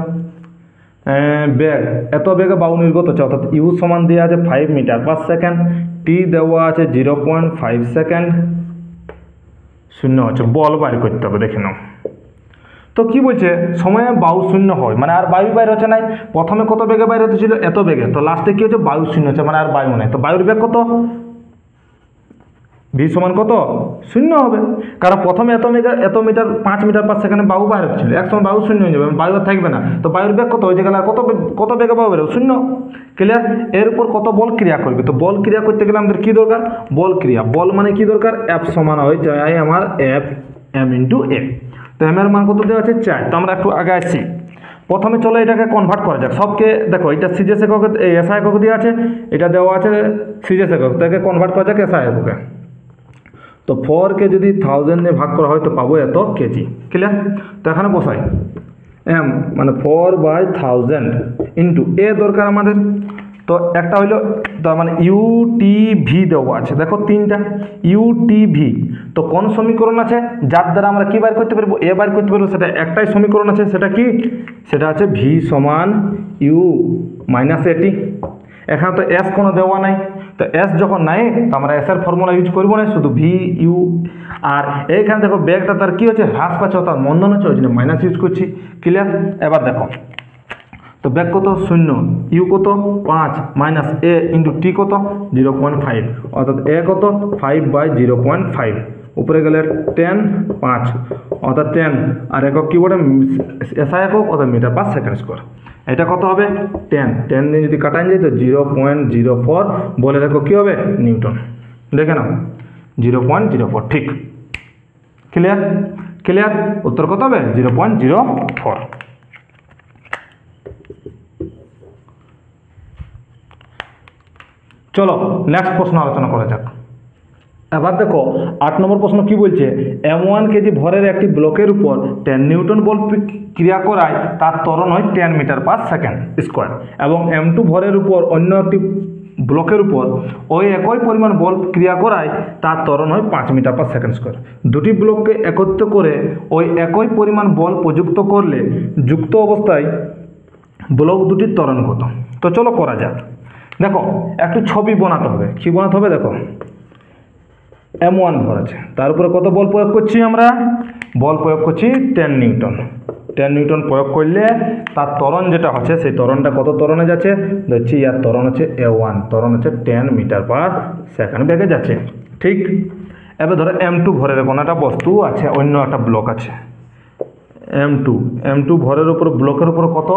বেগ এত বেগে বায়ু নির্গত হচ্ছে অর্থাৎ ইউ সমান দেওয়া আছে 5 মিটার পার সেকেন্ড, টি দেওয়া আছে 0.5 সেকেন্ড, শূন্য হচ্ছে বল বাইর করতে হবে। দেখে নাও তো কি বলছে সময়ে বায়ু শূন্য হয় মানে আর বায়ু বাইর হচ্ছে নাই, প্রথমে কত বেগে বাইর হতেছিল এত বেগে, তো লাস্টে কি হচ্ছে বায়ু শূন্য হচ্ছে মানে আর বায়ু নাই, তো বায়ুর বেগ কত ভি সমান কত শূন্য হবে, কারণ প্রথমে এত মিটার 5 মিটার পার সেকেন্ডে বায়ু বাইর হচ্ছিল, একসময় বায়ু শূন্য হয়ে যাবে বায়ু আর থাকবে না, তো বায়ুর বেগ কত হয়ে গেলে কত বেগে বায়ু বেরো শূন্য। ক্লিয়ার? এর উপর কত বল ক্রিয়া করবে, তো বল ক্রিয়া করতে গেলে আমাদের কি দরকার বল ক্রিয়া, বল মানে কি দরকার F সমান হয়ে যায় আমার F m ইন্টু এ, তো m এর মান কত দেওয়া আছে 4, তো আমরা একটু আগে আসছি, প্রথমে চলো এটাকে কনভার্ট করা যাক সবকে, দেখো এটা সিজিএস একক এই এসআই একক দিয়ে আছে, এটা দেওয়া আছে সিজিএস একক, তো একে কনভার্ট করা যাক এসআই এককে, তো 4 কে যদি 1000 দিয়ে ভাগ করা হয় তো পাবো এত কেজি। ক্লিয়ার? তো এখানে বসাই m মানে 4/1000 ইন্টু এ দরকার আমাদের, তো একটা হইলো তার মানে ইউটিভি দেওয়া আছে, দেখো তিনটা ইউটিভি, তো কোন সমীকরণ আছে যার দ্বারা আমরা কি বাইর করতে পারবো এ বাইর করতে পারবো, সেটা একটাই সমীকরণ আছে, সেটা কি সেটা আছে ভি সমান ইউ মাইনাস এটি, এখানে তো এস কোনো দেওয়া নাই, তো এস যখন নাই তো আমরা এস এর ফর্মুলা ইউজ করবো না, শুধু ভি ইউ, আর এইখানে দেখো ব্যাগটা তার কি হচ্ছে হ্রাস পাচ্ছে অর্থাৎ মন্দন হচ্ছে ওই জন্য মাইনাস ইউজ করছি। ক্লিয়ার? এবার দেখো তো ব্যাগ কত শূন্য, ইউ কত 5 মাইনাস এ ইন্টু টি কত 0.5, অর্থাৎ এ কত 5/0.5, উপরে গেলে 10 5 অর্থাৎ 10 আর একক কি বলে এসআই একক অর্থাৎ মিটার পার সেকেন্ড স্কোয়ার, এটা কত হবে 10 দিয়ে যদি কাটাই যায় তো 0.04, বলে দেখো কি হবে নিউটন। দেখে নাও 0.04, ঠিক। ক্লিয়ার? ক্লিয়ার? উত্তর কত হবে 0.04। চলো নেক্সট প্রশ্ন আলোচনা করা যাক। এবার দেখো 8 নম্বর প্রশ্ন কি বলছে, m1 কেজি ভরের একটি ব্লকের উপর 10 নিউটন বল ক্রিয়া করায় তার ত্বরণ হয় 10 মিটার পার সেকেন্ড স্কোয়ার এবং m2 ভরের উপর অন্য একটি ব্লকের উপর ওই একই পরিমাণ বল ক্রিয়া করায় তার ত্বরণ হয় 5 মিটার পার সেকেন্ড স্কোয়ার, দুটি ব্লককে একত্র করে ওই একই পরিমাণ বল প্রযুক্ত করলে যুক্ত অবস্থায় ব্লক দুটির ত্বরণ কত। তো চলো করা যাক। দেখো একটু ছবি বানাতে হবে, কি বানাতে হবে দেখো m1 ভর আছে, তার উপরে কত বল প্রয়োগ করছি আমরা বল প্রয়োগ করছি 10 নিউটন, 10 নিউটন প্রয়োগ করলে তার ত্বরণ যেটা হচ্ছে সেই ত্বরণটা কত ত্বরণে যাচ্ছে দেখছি, ইয়ার ত্বরণ হচ্ছে a1, ত্বরণ হচ্ছে 10 মিটার পার সেকেন্ড বেগে যাচ্ছে। ঠিক? এবার ধরো m2 ভরের কোনো একটা বস্তু আছে, অন্য একটা ব্লক আছে m2 ভরের উপর ব্লকের উপর কত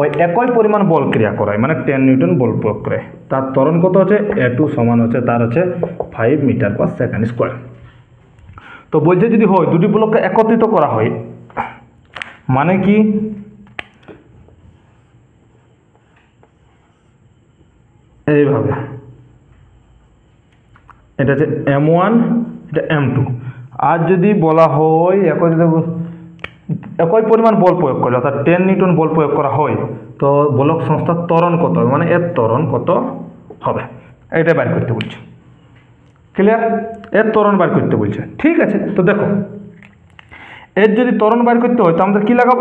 ওই একই পরিমাণ বল ক্রিয়া করায় মানে 10 নিউটন বল প্রয়োগ করে, তার ত্বরণ কত হচ্ছে a2 সমান হচ্ছে তার হচ্ছে 5 মিটার পার সেকেন্ড স্কোয়ার। তো বলছে যদি হয় দুটি ব্লককে একত্রিত করা হয় মানে কি এইভাবে, এটা হচ্ছে M1, এটা M2। আর যদি বলা হয় একই পরিমাণ বল প্রয়োগ করে, অর্থাৎ 10 নিউটন বল প্রয়োগ করা হয়, তো বলক সংস্থার ত্বরণ কত হবে, মানে এর ত্বরণ কত হবে, এটা বের করতে বলছে। ক্লিয়ার? এর ত্বরণ বের করতে বলছে। ঠিক আছে, তো দেখো এর যদি ত্বরণ বের করতে হয় তো আমাদের কী লাগাবো,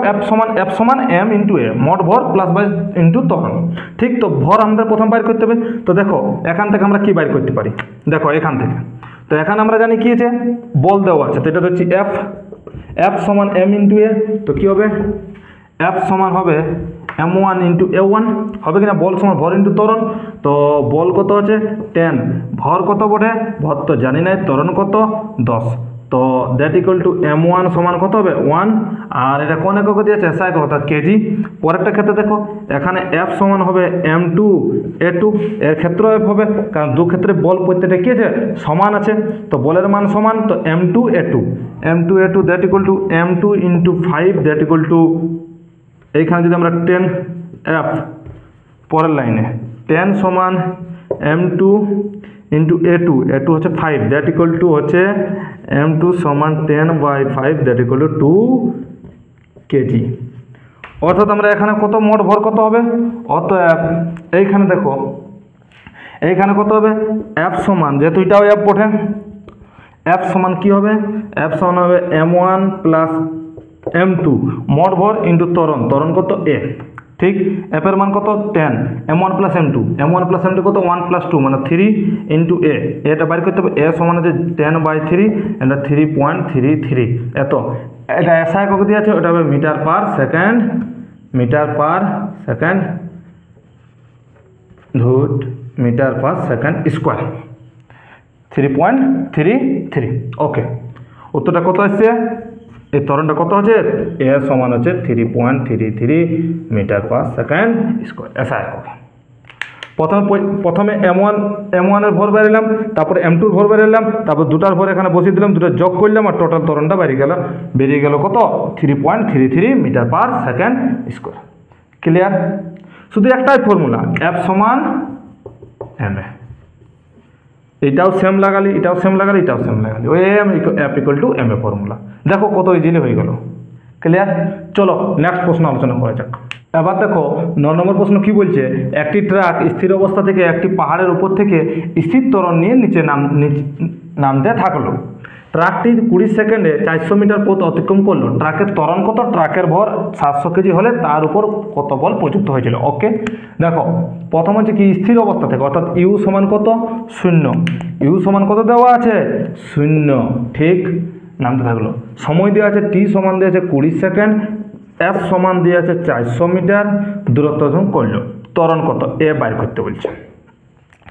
F সমান M ইন্টু এ, মোট ভর প্লাস বাই ইন্টু ত্বরণ। ঠিক, তো ভর আমাদের প্রথম বের করতে হবে। তো দেখো এখান থেকে আমরা কি বের করতে পারি, দেখো এখান থেকে, তো এখানে আমরা জানি কি আছে, বল দেওয়া আছে, তো এটা হচ্ছে F সমান M ইন্টু এ, তো কী হবে, F সমান হবে M1 ইন্টু A1, হবে কিনা, বল সমান ভর ইন্টু ত্বরণ। তো বল কত আছে 10, ভর কত বটে, ভর তো জানি না, ত্বরণ কত 10, তো দ্যাট ইকুয়াল টু M1 সমান কত হবে 1, আর এটা কোন একক দিয়েছে, SI একক, অর্থাৎ কেজি। পরেরটা ক্ষেত্রে দেখো এখানে F সমান হবে M2 A2, এর ক্ষেত্রে F হবে, কারণ দু ক্ষেত্রে বল প্রত্যেকটা কি আছে, সমান আছে, তো বলের মান সমান, তো M2 A2 that equal two M2 into 5 that equal two, এইখানে যদি আমরা 10 F, পরের লাইনে 10 সমান M2 ইন্টু A2 হচ্ছে 5 দ্যাট ইকুয়াল টু হচ্ছে M2 সমান 10/5 দ্যাট ইকুয়াল টু 2 কেজি। অর্থাৎ আমরা এখানে কত মোট ভর কত হবে, অতএব এইখানে দেখো এইখানে কত হবে, F সমান, যেহেতু এটাও F বটে, F সমান কি হবে, F সমান হবে M1 প্লাস M2 মোট ভর ইন্টু ত্বরণ কত A। ঠিক, F এর মান কত 10, M1 প্লাস M2 কত 1 প্লাস 2 মানে 3 ইন্টু A, এটা বাইর করতে হবে, A সমান আছে 10/3, এটা 3.33, এত, এটা SI একক দিয়ে আছে, ওটা হবে মিটার পার সেকেন্ড স্কোয়ার, 3.33। ওকে, উত্তরটা কত আসছে, এই ত্বরণটা কত হচ্ছে, এ সমান হচ্ছে 3.33 metre per second square, SI একক। প্রথমে M1 এর ভর বেরিলাম, তারপরে M2 এর ভর বেরিলাম, তারপর দুটার ভর এখানে বসিয়ে দিলাম, দুটো যোগ করলাম, আর টোটাল ত্বরণটা বেরিয়ে গেল কত, 3.33 metre per second square. Clear? শুধু একটাই ফর্মুলা, F সমান MA, এটাও সেম লাগালি, এটাও সেম লাগালি, ওই F equal to MA formula. দেখো কত ইজিলি হয়ে গেল। ক্লিয়ার? চলো নেক্সট প্রশ্ন আলোচনা করা যাক। এবার দেখো 9 নম্বর প্রশ্ন কি বলছে, একটি ট্রাক স্থির অবস্থা থেকে একটি পাহাড়ের উপর থেকে স্থির ত্বরণ নিয়ে নিচে নামতে থাকলো। ট্রাকটি 20 সেকেন্ডে 400 মিটার পথ অতিক্রম করলো। ট্রাকের ত্বরণ কত, ট্রাকের ভর 700 কেজি হলে তার উপর কত বল প্রযুক্ত হয়েছিল। ওকে, দেখো প্রথম হচ্ছে কি, স্থির অবস্থা থেকে, অর্থাৎ ইউ সমান কত 0, ইউ সমান কত দেওয়া আছে 0, ঠিক, নামতে থাকলো। সময় দেওয়া আছে, টি সমান দেওয়া আছে 20 সেকেন্ড, এফ সমান দেওয়া আছে 400 মিটার, দূরত্ব যখন করলো, ত্বরণ কত এ বাইর করতে বলছে।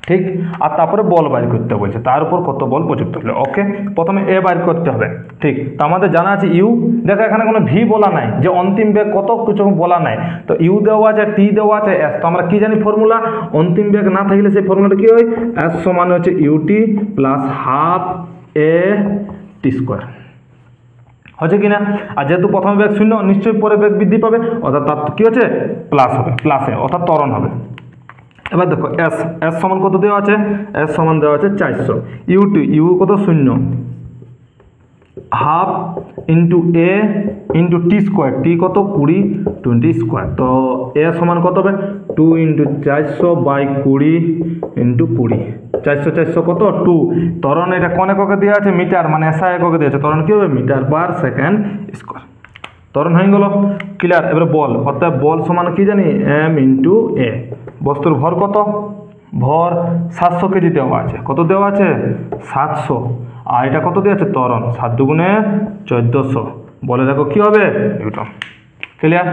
ঠিক, আর তারপরে বল বাইর করতে বলছে, তার উপর কত বল প্রযুক্ত হলো। ওকে, প্রথমে এ বাইর করতে হবে। ঠিক, তো আমাদের জানা আছে ইউ, দেখো এখানে কোনো ভি বলা নাই, যে অন্তিম বেগ কত কিছু বলা নাই, তো ইউ দেওয়া আছে, টি দেওয়া আছে, এস, তো আমরা কি জানি ফর্মুলা, অন্তিম বেগ না থাকলে সেই ফর্মুলাটা কি হয়, এস সমান হচ্ছে u t plus half a t square, হচ্ছে কিনা। আর যেহেতু প্রথম বেগ 0, নিশ্চয়ই পরে বেগ বৃদ্ধি পাবে, অর্থাৎ তার কি হচ্ছে প্লাস হবে, প্লাসে অর্থাৎ ত্বরণ হবে। এবার দেখো এস সমান কত দেওয়া আছে, এস সমান দেওয়া আছে 400, ইউ কত 0, হাফ ইন্টু এ ইন্টু টি স্কোয়ার, টি কত 20 স্কোয়ার, তো এ সমান কত হবে 2 ইন্টু 400/20 ইন্টু 20, 400 কত 2, ত্বরণ এটা কোন এককে দেওয়া আছে, মিটার, মানে SI এককে দেওয়া আছে, ত্বরণ কি হবে মিটার পার সেকেন্ড স্কোয়ার, ত্বরণ হয়ে গেল। ক্লিয়ার? এবারে বল, অর্থাৎ বল সমান কি জানি M ইন্টু এ, বস্তুর ভর কত, ভর 700 কেজি দেওয়া আছে, কত দেওয়া আছে 700, আর এটা কত দেওয়া আছে ত্বরণ 7 দুগুণে 1400, বলে দেখো কি হবে নিউটন। ক্লিয়ার?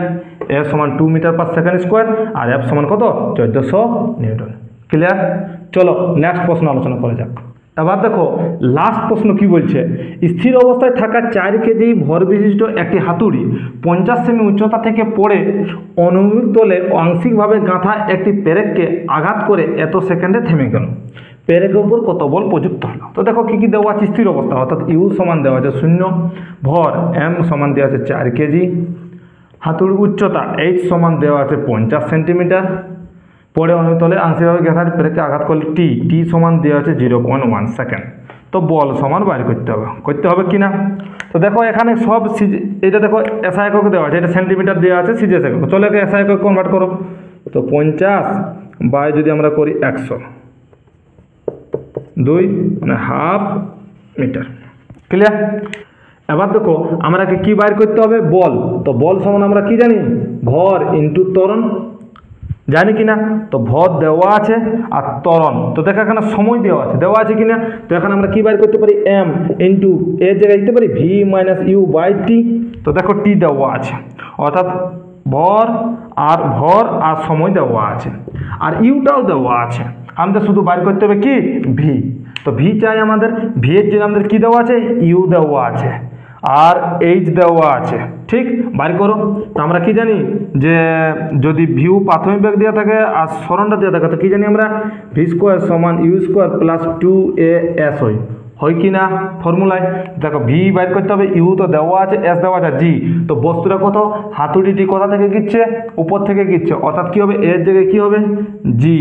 এ সমান 2 মিটার পার সেকেন্ড স্কোয়ার, আর এফ সমান কত 1400 নিউটন। ক্লিয়ার? চলো নেক্সট প্রশ্ন আলোচনা করা যাক। এবার দেখো লাস্ট প্রশ্ন কি বলছে, স্থির অবস্থায় থাকা 4 কেজি ভর বিশিষ্ট একটি হাতুড়ি 50 সেমি উচ্চতা থেকে পড়ে অনুভূমিক তলে আংশিকভাবে গাঁথা একটি পেরেককে আঘাত করে এত সেকেন্ডে থেমে গেল। পেরেকের উপর কত বল প্রযুক্ত হলো। তো দেখো কী কী দেওয়া আছে, স্থির অবস্থা, অর্থাৎ ইউ সমান দেওয়া আছে 0, ভর এম সমান দেওয়া আছে 4 কেজি, হাতুড়ির উচ্চতা h সমান দেওয়া আছে 50 সেন্টিমিটার, পরে অনুতলে আংশিকভাবে গ্যাসার ব্রেকে আঘাত করলে t সমান দেওয়া আছে 0.1 সেকেন্ড। তো বল সমান বাইর করতে হবে কিনা। তো দেখো এখানে সব এটা দেখো এসআই একক দেওয়া আছে, এটা সেন্টিমিটার দেওয়া আছে, সিজিএস একক, চলে এসআই একক কনভার্ট করো। তো 50 বাই যদি আমরা করি 100, 2 মানে হাফ মিটার। ক্লিয়ার। এবার দেখো আমরা কি বাইর করতে হবে, বল। তো বল সমান আমরা কি জানি, ভর ইন্টু ত্বরণ, জানি কিনা। তো ভর দেওয়া আছে আর ত্বরণ, তো দেখো এখানে সময় দেওয়া আছে কিনা। তো এখানে আমরা কি বাইর করতে পারি, m ইন্টু এর জায়গায় দিতে পারি v মাইনাস ইউ বাই টি। তো দেখো টি দেওয়া আছে, অর্থাৎ ভর আর সময় দেওয়া আছে, আর ইউটাও দেওয়া আছে। আমাদের শুধু বাইর করতে হবে কি, ভি। তো ভি চাই আমাদের, ভি এর জন্য আমাদের কি দেওয়া আছে, ইউ দেওয়া আছে আর এইচ দেওয়া আছে। ঠিক, বাইর করো। তো আমরা কি জানি যে যদি ভিউ প্রাথমিক বেগ দেওয়া থাকে আর সরণটা দেওয়া থাকে, তো কি জানি আমরা, ভি স্কোয়ার সমান ইউ স্কোয়ার প্লাস 2as হয় কি না ফর্মুলায়। দেখো ভি বাইর করতে হবে, ইউ তো দেওয়া আছে, এস দেওয়া আছে, জি। তো বস্তুটা কত, হাতুড়িটি কোথা থেকে গিচ্ছে, উপর থেকে গিচ্ছে, অর্থাৎ কি হবে, এর জায়গায় কি হবে, জি।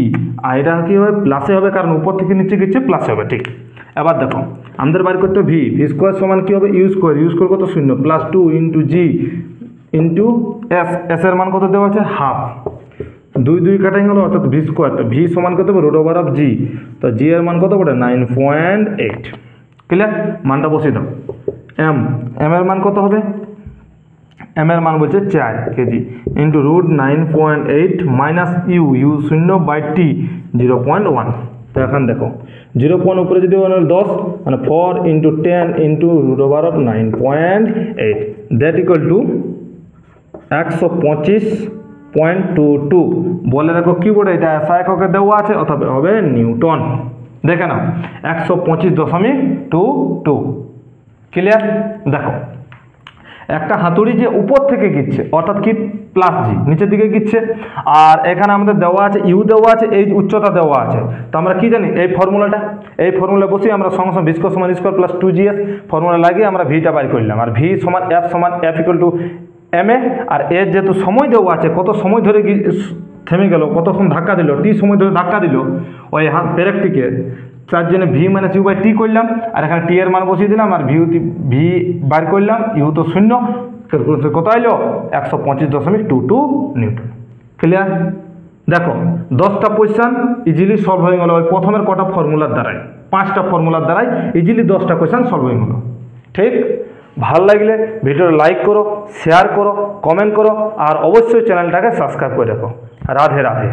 আর এটা কি হবে, প্লাসে হবে, কারণ উপর থেকে নিচে গিচ্ছে, প্লাসে হবে। ঠিক। এবার দেখো আমাদের বাইর করতে হবে ভি স্কোয়ার সমান কি হবে, ইউ স্কোয়ার কত 0 প্লাস 2 ইন্টু জি ইন্টু এস এর মান কত দেওয়া আছে, হাফ। 2 কাটাই গেল, অর্থাৎ ভি স্কোয়ার। তো ভি সমান কত হবে, রুট ওভার অফ জি। তো জি এর মান কত পড়ে, 9.8। ক্লিয়ার, মানটা বসিয়ে দাও। এম এর মান কত হবে, এম এর মান বলছে 4 kg into root 9.8 minus U 0 by T 0.1। তো এখন দেখো 0 উপরে যদি 10 মানে 4 into 10 into root over of 9.8, that equal to 125.22। বলে দেখো কি বলে, এটা এসআই এককে দেওয়া আছে, অথবা হবে নিউটন। দেখে নাও 125.22। ক্লিয়ার। দেখো একটা হাতুড়ি যে উপর থেকে গিচ্ছে, অর্থাৎ কি প্লাস জি, নিচের দিকে গিচ্ছে, আর এখানে আমাদের দেওয়া আছে ইউ দেওয়া আছে, এই উচ্চতা দেওয়া আছে। তো আমরা কি জানি, এই ফর্মুলা বসিয়ে আমরা সঙ্গে সঙ্গে ভি সমান স্কোয়ার প্লাস 2gs ফর্মুলা লাগিয়ে আমরা ভিটা বাইর করলাম। আর ভি সমান F equal to M A, আর এর যেহেতু সময় দেওয়া আছে, কত সময় ধরে থেমে গেল, কতক্ষণ ধাক্কা দিল, টি সময় ধরে ধাক্কা দিল ওই ব্রেকটিকে, তার জন্য ভি মাইনাস ইউ বাই টি করলাম, আর এখানে টি এর মান বসিয়ে দিলাম, আর ভি বার করলাম, ইউ তো 0, কত এলো 125.22 নিউটন। ক্লিয়ার। দেখো 10টা কোয়েশ্চেন ইজিলি সলভ হয়ে গেল ওই প্রথমের কটা ফর্মুলার দ্বারাই, 5টা ফর্মুলার দ্বারাই ইজিলি 10টা কোয়েশ্চেন সলভ হয়ে গেল। ঠিক। ভালো লাগলে ভিডিওটা লাইক করো, শেয়ার করো, কমেন্ট করো, আর অবশ্যই চ্যানেলটাকে সাবস্ক্রাইব করে রাখো। রাধে রাধে।